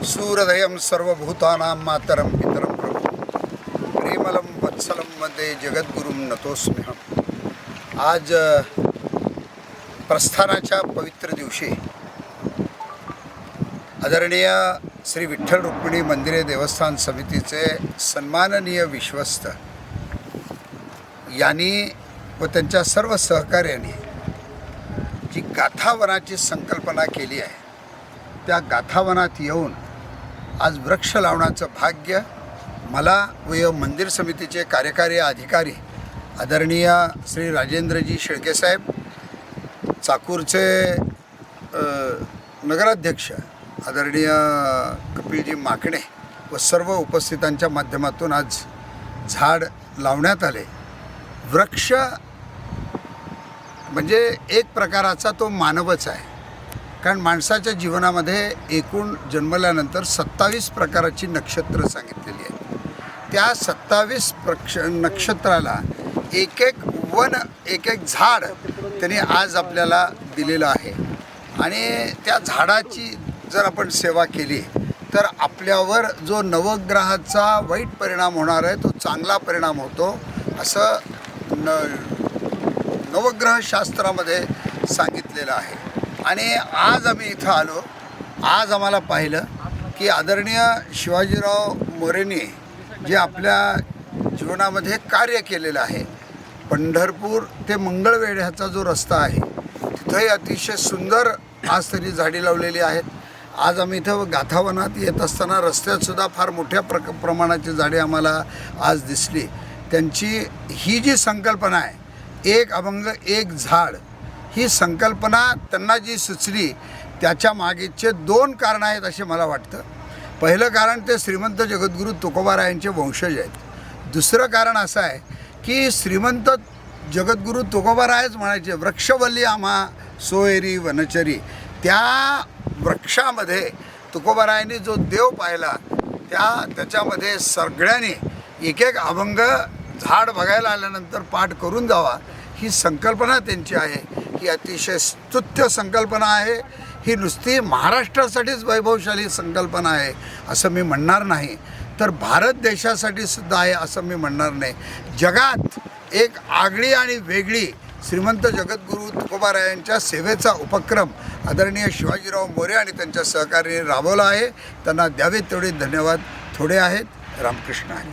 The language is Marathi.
सूरदयं सर्वभूतानां मातरं पितरं प्रभु प्रेमलं वत्सलं वन्दे जगद्गुरुं नतोस्म्यहम्। आज प्रस्थानाच्या पवित्र दिवशी आदरणीय श्री विठ्ठल रुक्मिणी मंदिरे देवस्थान समितीचे सन्माननीय विश्वस्त यांनी व त्यांच्या सर्व सहकार्यांनी जी गाथावनाची संकल्पना केली आहे, त्या गाथावनात येऊन आज वृक्ष लावण्याचं भाग्य मला व मंदिर समितीचे कार्यकारी अधिकारी आदरणीय श्री राजेंद्रजी शेळके साहेब, चाकूरचे नगराध्यक्ष आदरणीय कपिलजी माकणे व सर्व उपस्थितांच्या माध्यमातून आज झाड लावण्यात आले। वृक्ष म्हणजे एक प्रकाराचा तो मानवच आहे, कारण माणसाच्या जीवनामध्ये एकूण जन्मल्यानंतर 27 प्रकारची नक्षत्र सांगितलेली आहेत। त्या 27 नक्षत्राला एक एक वन, एक एक झाड त्यांनी आज आपल्याला दिलेलं आहे आणि त्या झाडाची जर आपण सेवा केली तर आपल्यावर जो नवग्रहाचा वाईट परिणाम होणार आहे तो चांगला परिणाम होतो असं नवग्रहशास्त्रामध्ये सांगितलेलं आहे। आणि आज आम्ही इथं आलो, आज आम्हाला पाहिलं की आदरणीय शिवाजीराव मोरेंनी जे आपल्या जीवनामध्ये कार्य केलेलं आहे, पंढरपूर ते मंगळवेढ ह्याचा जो रस्ता आहे तिथंही अतिशय सुंदर आज तरी झाडी लावलेली आहेत। आज आम्ही इथं गाथावनात येत असताना रस्त्यातसुद्धा फार मोठ्या प्रमाणाची झाडे आम्हाला आज दिसली। त्यांची ही जी संकल्पना आहे, एक अभंग एक झाड, ही संकल्पना त्यांना जी सुचली त्याच्या मागेचे 2 कारणं आहेत असे मला वाटतं। पहिलं कारण ते श्रीमंत जगद्गुरू तुकोबारायांचे वंशज आहेत। दुसरं कारण असं आहे की श्रीमंत जगद्गुरू तुकोबारायच म्हणायचे, वृक्षवल्ली आम्हा सोयरी वनचरी। त्या वृक्षामध्ये तुकोबारायांनी जो देव पाहिला त्याच्यामध्ये सगळ्यांनी एक एक अभंग झाड बघायला आल्यानंतर पाठ करून जावा, ही संकल्पना त्यांची आहे। ही अतिशय स्तुत्य संकल्पना आहे। ही नुसती महाराष्ट्रासाठीच वैभवशाली संकल्पना आहे असं मी म्हणणार नाही, तर भारत देशासाठी सुद्धा आहे असं मी म्हणणार नाही। जगात एक आगळी आणि वेगळी श्रीमंत जगद्गुरू तुकोबारायांच्या सेवेचा उपक्रम आदरणीय शिवाजीराव मोरे आणि त्यांच्या सहकार्याने राबवला आहे। त्यांना द्यावेत तेवढे धन्यवाद थोडे आहेत। रामकृष्ण आहे।